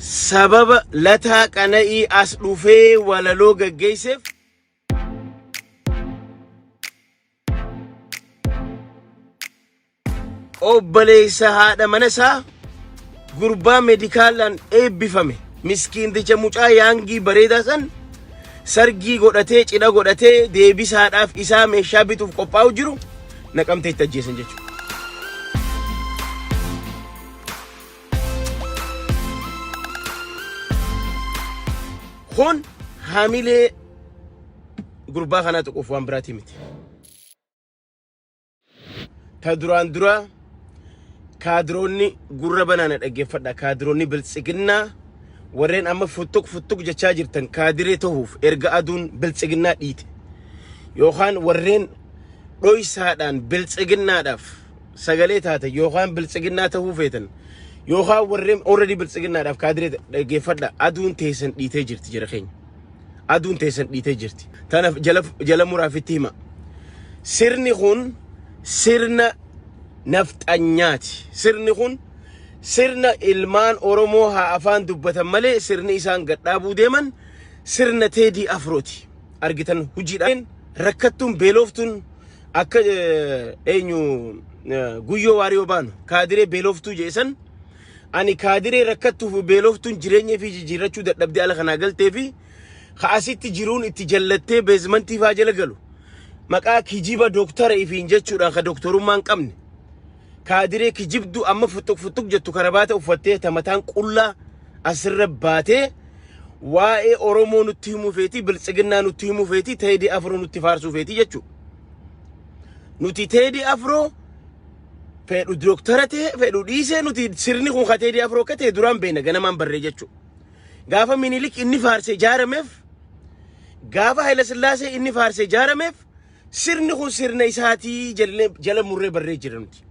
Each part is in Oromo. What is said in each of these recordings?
sababa lataa qana'ii as dhufee walaloo gaggeesseef obboleessa haadha manasaa gurbaa medikaalaan eebbifame miskiinticha mucaa yaangii bareedaa san sargii godhatee cidha godhatee deebisaadhaaf isaa meeshaa bituuf qophaa'u jiru naqamtee itti ajjeesan jechuudha. Kun hamilee gurbaa kanaa tuquuf waan biraatii miti. Ta duraan dura kaadiroonni gurra banaana dhaggeeffadha. Kaadiroonni biltsiginnaa warreen amma futtuk jechaa jirtan kaadiree ta'uuf erga aduun biltsiginnaa dhiite yookaan warreen dhoysaadhaan biltsiginnaadhaaf sagalee taate yookaan biltsiginnaa ta'uu feetan yookaan warreen already biltsiginnaadhaaf kaadiree dhaggeeffadha. Aduun teessan dhiitee jirti jira keenya. Aduun teessan dhiitee jirti. Tanaaf jala muraafitti hima. Sirni kun sirna nafxanyaati. Sirni kun sirna ilmaan Oromoo haa afaan dubbatan malee sirni isaan gadhaabuu deeman sirna Teedii Afrooti. Argitan hojiidhaan rakkattuun beeloftuun akka guyyoo waariyoo baanu kaadiree beeloftuu jeesan ani kaadiree rakkattuuf beeloftuun jireenya fi jijjiirrachuu dadhabdee ala kanaa galtee fi kaasitti jiruun itti jallattee beezmantii faa jala galu maqaa kijiba dooktara ifiin jechuudhaan ka dooktorummaan qabne kaadiree kijibdu amma futtuk jettu karabaata uffattee tamataan qullaa asirra baatee waa'ee Oromoo nutti himuu feeti biltsiginnaa nutti himuu feeti Teedii Afroo nutti faarsuu feeti jechuudha. Nuti Teedii Afroo fedhu dooktara ta'e fedhu dhiisee nuti sirni kun ka Teedii Afroo akka ta'e duraan beena ganamaan barree jechuudha. Gaafa Minilik inni faarsee jaarameef gaafa Haayila Sillaasee inni faarsee jaarameef sirni kun sirna isaatii jala murree barree jira nuti.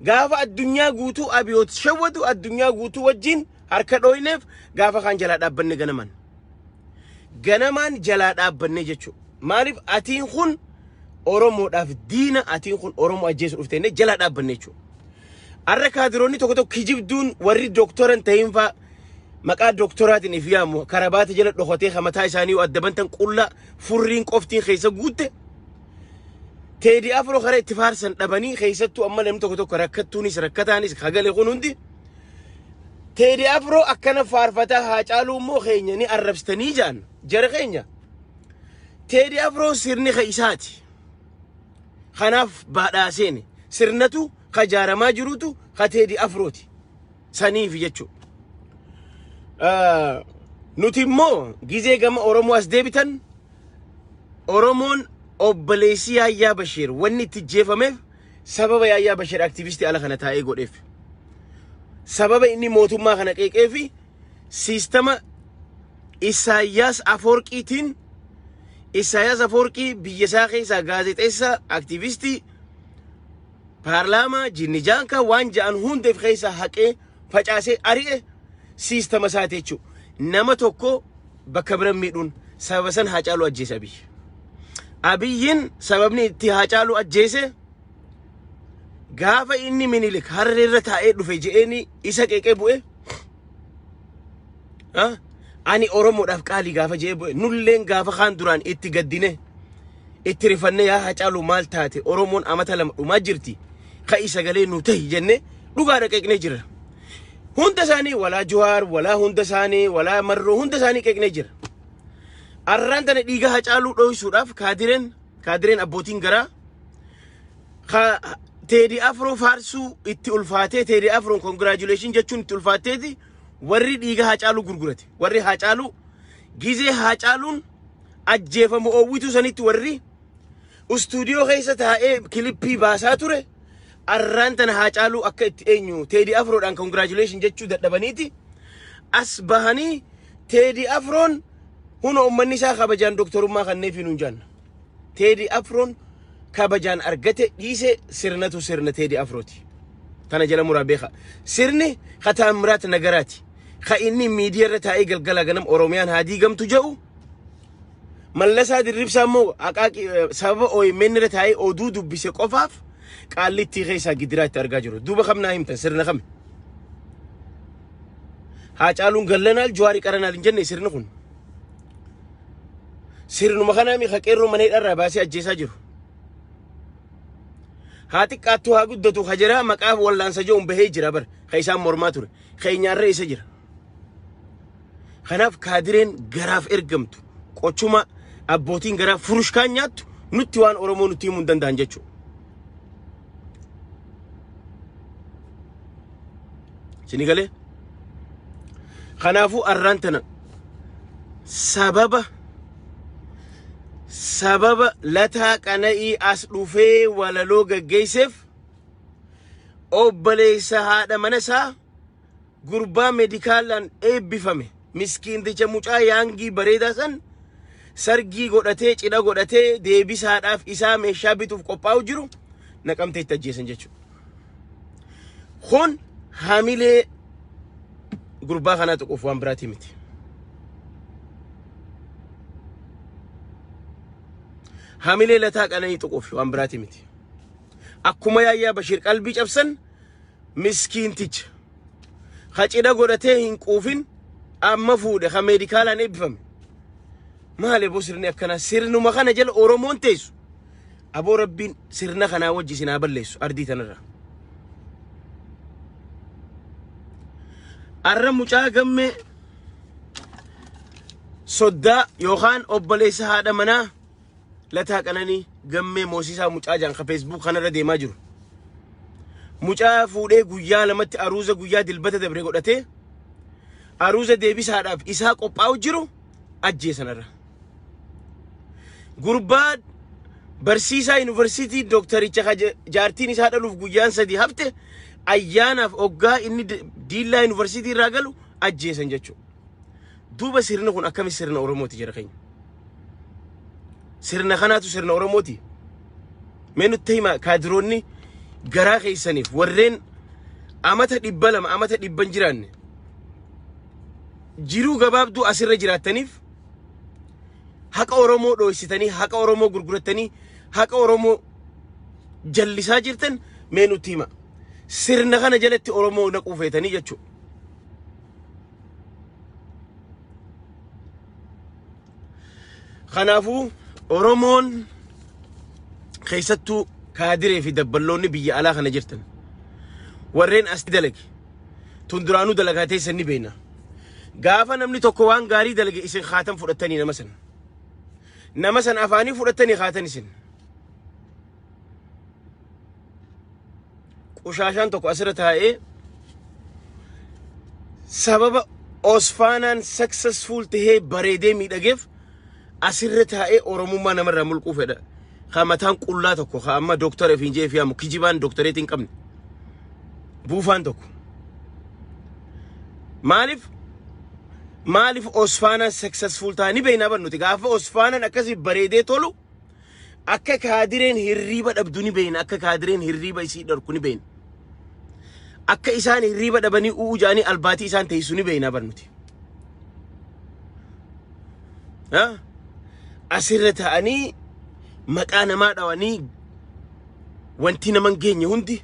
Gaafa addunyaa guutuu abiyoot shawwatu addunyaa guutuu wajjin harka dhooyneef gaafa kaan jalaa dhaabbanne ganamaan jalaa dhaabbanne jechuudha. Maaliif atiin kun Oromoodhaaf diina atiin kun Oromoo ajjeesu dhuftee jalaa dhaabbanne jechuudha. Arra kaadiroonni tokko kijibduun warri dooktoran ta'in faa maqaa dooktoraatiin if yaamu karabaata jala dhokotee hamataa isaanii addabantan qulla furriin qoftiin keessa guutte Teedii Afroo kara itti faarsan dhabanii keessattuu amma namni tokko rakkattuunis rakkataanis kagalee kun hundi Teedii Afroo akkana faarfataa Haacaaluu immoo keenya ni arrabsitanii jaan jara keenya Teedii Afroo sirni isaati kanaaf baadhaaseen sirnatu ka jaaramaa jirutu ka Teedii Afrooti saniif jechuudha. Nuti immoo gizee gama Oromoo as deebitan Oromoon obboleessi Yaayyaa Basheer wanni itti jeefameef sababa Yaayyaa Basheer aktivistii ala kana taa'ee godheef sababa inni mootummaa kana qeeqee fi siistama Isaayyaas Afoorqiitiin Isaayyaas Afoorqii biyya isaa keessaa gaazexeessaa aktivistii paarlaamaa jinnijaanka waan ja'an hundeef keessaa haqee facaasee ari'e siistama isaati jechuudha. Nama tokko bakka biran miidhuun sababa san Haacaaluu ajjeese Abiyyi. Abiyyiin sababni itti Haacaaluu ajjeese gaafa inni Minilik harreerra taa'ee dhufe je'eeni isa qeeqee bu'e. Ani Oromoodhaaf qaalii gaafa je'ee bu'e nulleen gaafa kaan duraan itti gaddine itti rifanne yaa Haacaaluu maal taate Oromoon amata lama dhumaa jirti ka'i sagalee nu ta'i jenne dhugaadha qeeqnee jira. Hunda isaanii walaa Jawaar walaa hunda isaanii walaa Marroo hunda isaanii qeeqnee jira. Arraan tana dhiiga Haacaaluu dhoysuudhaaf kaadireen abbootiin garaa Teedii Afroo faarsuu itti ulfaatee Teedii Afroon congratulation jechuun itti ulfaateeti warri dhiiga Haacaaluu gurgurate warri Haacaaluu gizee Haacaaluun ajjeefamu oowwituu sanitti warri istuudiyoo keessa taa'ee kilippii baasaa ture arraan tana Haacaaluu akka itti eenyu Teedii Afroodhaan congratulation jechuu dadhabaniiti as bahanii Teedii Afroon huno ummanni isaa kabajaan dooktorummaa kanneef hin jaanna. Teedii Afroon kabajaan argate dhiise sirnatu sirna Teedii Afrooti. Tana jala muraa beeka. Sirni Taamiraat Nagaraati. Ka inni miidiyaarra taa'ee galgala ganam Oromiyaan haa diigamtu jedhu Mallasaa Dirribsaa immoo sababa OMN irra taa'ee oduu dubbise qofaaf qaallitti keessaa gidiraatti argaa jiru. Duuba kamnaa himtan sirna kami. Haacaaluun gallanal Jawaari qaranal hin jenne sirni kun. Sirnuma kana mi khaqeerroo manee dharraa baasee ajjeesaa jiru. Haati qaattuu haa guddatu hajara maqaaf wallaansa joon bahee jira bar kaysaan mormaa ture keenyaarra isa jira. Kanaaf kaadireen garaaf ergamtu qochuma abbootiin garaaf furushkaan nyaattu nutti waan Oromoo nutti himuu hin danda'an jechuudha. Sini galee kanaafuu arraan tana sababa lataa qana'ii as dhufee walaloo gaggeesseef obboleessa haadha mana isaa gurbaa meedikaalaan eebbifame miskiinticha mucaa yaangii bareedaa san sargii godhatee cidha godhatee deebisaadhaaf isaa meeshaa bituuf qophaa'u jiru naqamtee itti ajjeesan jechuudha. Kun hamilee gurbaa kanaa tuquuf waan biraatii miti. Hamilee lataa qana'ii tuquuf waan biraatii miti. Akkuma yaayyaa Bashir qalbii cabsan miskiinticha cidha godhatee hin quufin amma fuudhe ka meedikaalaan eebbifame. Maali boo sirni akkana sirnuma kana jala Oromoon teessu aboo rabbiin sirna kanaa wajji sinaa balleessu ardii tanarra. Arra mucaa gammee soddaa yookaan obboleessa haadha manaa lataa qananii gammee moosisaa mucaa jaan ka Facebook kanarra deemaa jiru. Mucaa fuudhee guyyaa lamatti aruuza guyyaa dilbata dabre godhatee aruuza deebisaadhaaf isaa qophaa'u jiru ajjeesanarra. Gurbaa barsiisaa yuunivarsiitii doktaricha jaartiin isaa dhaluuf guyyaan 3 hafte ayyaanaaf oggaa inni diillaa yuunivarsiitii irraa galu ajjeesan jechuudha. Duuba sirna kun akkamitti sirna Oromooti jira keenya. Sirna kanaatu sirna Oromooti. Mee nutti hima kaadiroonni garaa keessaniif warreen amata 200 amata 100 jiraanne jiruu gabaabduu asirra jiraataniif haqa Oromoo dhoysitanii haqa Oromoo gurguratanii haqa Oromoo jallisaa jirtan mee nutti hima. Sirna kana jalatti Oromoo naquu feetanii jechuudha. Kanaafuu Oromoon keessattuu kaadiree fi dabballoonni biyya alaa kana jirtan warreen as dalage tun duraanuu dalagaa teessan ni beena. Gaafa namni tokko waan gaarii dalage isin khaatan fudhattanii nama san afaanii fudhattanii khaatan isin. Qushaashaan tokko asirra taa'ee sababa Osfaanaan successful tahee bareedee miidhageef asirra taa'ee Oromummaa namarraa mulquu fedha. Mataan qullaa tokko amma doktara fi injee fi amu kijibaan doktoreetii hin qabne buufaan tokko maaliif Osfaanaan successful ta'anii beeknaa barnuti. Gaafa Osfaanaan akkasii bareedee tolu akka kaadireen hirriiba dhabdu ni beekna. Akka kaadireen hirriiba isii dharku ni beekna. Akka isaan hirriiba dhabanii u'uu jaanii albaatii isaan teessu ni beeknaa barnuti. Asirra ta'anii maqaa namaa dhawanii wanti naman geenye hundi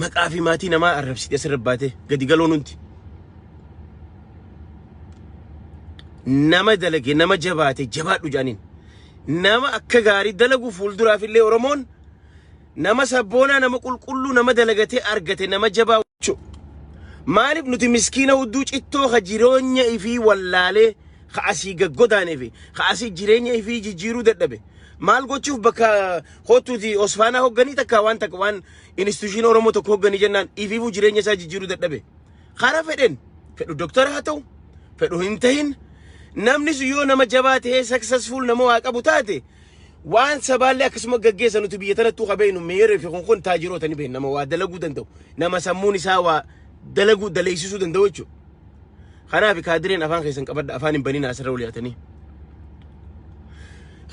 maqaa fi maatii namaa arrabsite asirra baatee gadi galoon hundi. Nama dalage nama jabaate jabaadhu jaaniin nama akka gaarii dalagu fuulduraaf illee Oromoon nama sabboonaa nama qulqulluu nama dalagatee argate nama jabaa. Maaliif nuti miskiina hudduu cittoo ka jireenya ifii wallaalee ka asii gaggodaanee fi ka asii jireenya ifii jijjiiruu dadhabe maal gochuuf bakka hootuuti Osfaanaa hogganii takka waan instituushiin Oromoo tokko hogganii jennaan ifiifuu jireenya isaa jijjiiruu dadhabe. Karaa fedhu doktora haa ta'u fedhu hin ta'in namni sun yoo nama jabaa ta'ee successful nama waa qabu taate waan sabaallee akkasuma gaggeessa nuti biyya tanattuu qabeenu meeree fi kun taajiroota ni beekna nama waa dalaguu danda'u nama sammuun isaa waa daleessisuu danda'u jechuudha. Kanaaf kaadireen afaan keessan qabadda afaan hin baniin asirra uliyaatanii.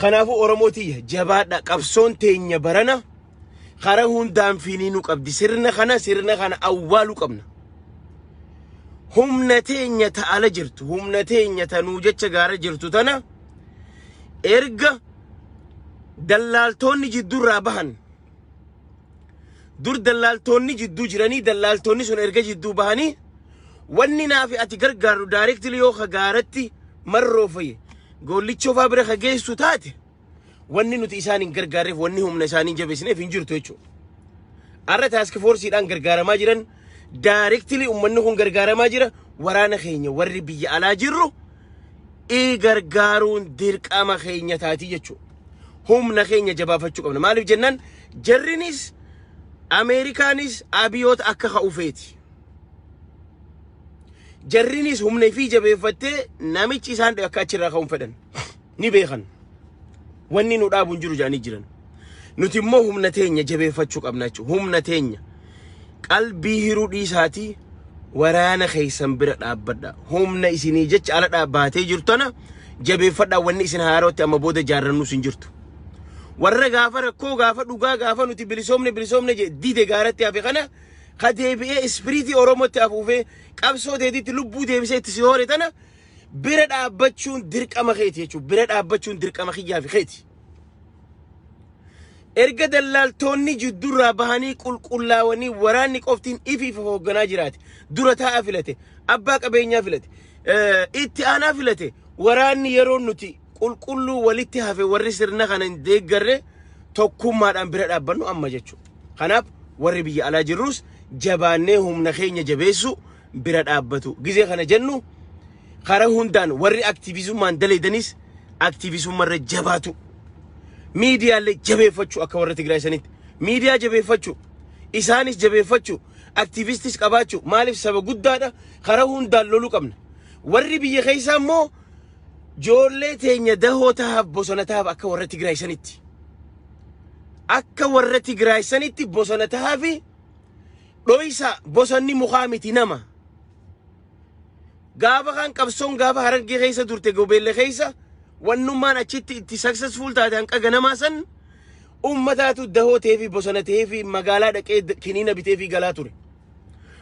Kanaafuu Oromootiyya jabaadha qabsoon teenya barana karaa hundaan finiinuu qabdi. Sirna kana awwaaluu qabna. Humna teenya ta'ala jirtu humna teenya tanuu jecha gaara jirtu tana erga dallaaltoonni jiddurraa bahan dur dallaaltoonni jidduu jiranii dallaaltoonni sun erga jidduu bahanii wanni naafi ati gargaaru directly yoo khagaaratti marroo faye gollichoo faabira khageessu taate wanni nuti isaanin gargaareef wanni humna isaanin jabeessineef hin jirtu jechuudha. Arra task forceedhaan gargaaramaa jiran directly ummanni kun gargaaramaa jira waraana keenya warri biyya alaa jirru gargaaruun dirqama keenya taati jechuudha. Humna keenya jabaafachuu qabna. Maaliif jennaan jarrinis Ameerikaanis abiyoota akka ka'ufeeti. Jarrinis humna fi jabeeffattee namichi isaan akka achirraa ka'uun fedhan ni beekan. Wanni nu dhaabuun jiru jaanii jiran. Nuti immoo humna teenya jabeeffachuu qabna jechuudha. Humna teenya qalbii hiruu dhiisaatii waraana keessan bira dhaabbadha. Humna isinii jecha ala dhaabbatee jirtana jabeeffadhaa wanni isin haarootti amma booda jaarrannus hin jirtu. Warra gaafa rakkoo gaafa dhugaa gaafa nuti bilisoomne je dide gaaratti hafe kana kadeebi'ee ispiriitii Oromootti hafuufee qabsoo deeditti lubbuu deebisee itti si hoore tana bira dhaabbachuun dirqama keeti jechuudha. Bira dhaabbachuun dirqama kiyyaa fi keeti. Erga dallaaltonni jiddurraa bahanii qulqullaawanii waraanni qoftiin ifiif hoogganaa jiraate dura taa'aa filate abbaa qabeenyaa filate itti aanaa filate waraanni yeroo nuti qulqulluu walitti hafe warri sirna kana hin deeggarre tokkummaadhaan bira dhaabbannu amma jechuudha. Kanaaf warri biyya alaa jirrus jabaannee humna keenya jabeessu bira dhaabbatu. Gizee kana jennu karaa hundaan warri aktiivizummaan dalaydanis aktiivizummaarra jabaatu. Miidiyaalee jabeeffachuu akka warra Tigraay sanitti. Miidiyaa jabeeffachuu, isaanis jabeeffachuu, aktiivistis qabaachuu maaliif saba guddaadha karaa hundaan loluu qabna. Warri biyya keessaa immoo joollee teenya dahoo tahaaf bosona tahaaf akka warra Tigraay sanitti. Akka warra Tigraay sanitti bosona tahaafi dhoysa bosonni mukaa miti nama. Gaafa kan qabsoon gaafa Harargee keessa durte Gobeellee keessa wannummaan achitti itti successful taate hanqa ganamaa san ummataatu dahoo ta'eefi bosona ta'eefi magaalaa dhaqee kiniina biteefi galaa ture.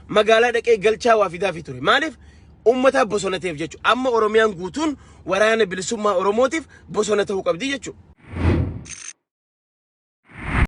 Magaalaa dhaqee galchaa waa fidaafi ture. Maaliif ummataaf bosona ta'eef jechuudha. Amma Oromiyaan guutuun waraana bilisummaa Oromootiif bosona ta'uu qabdi jechuudha.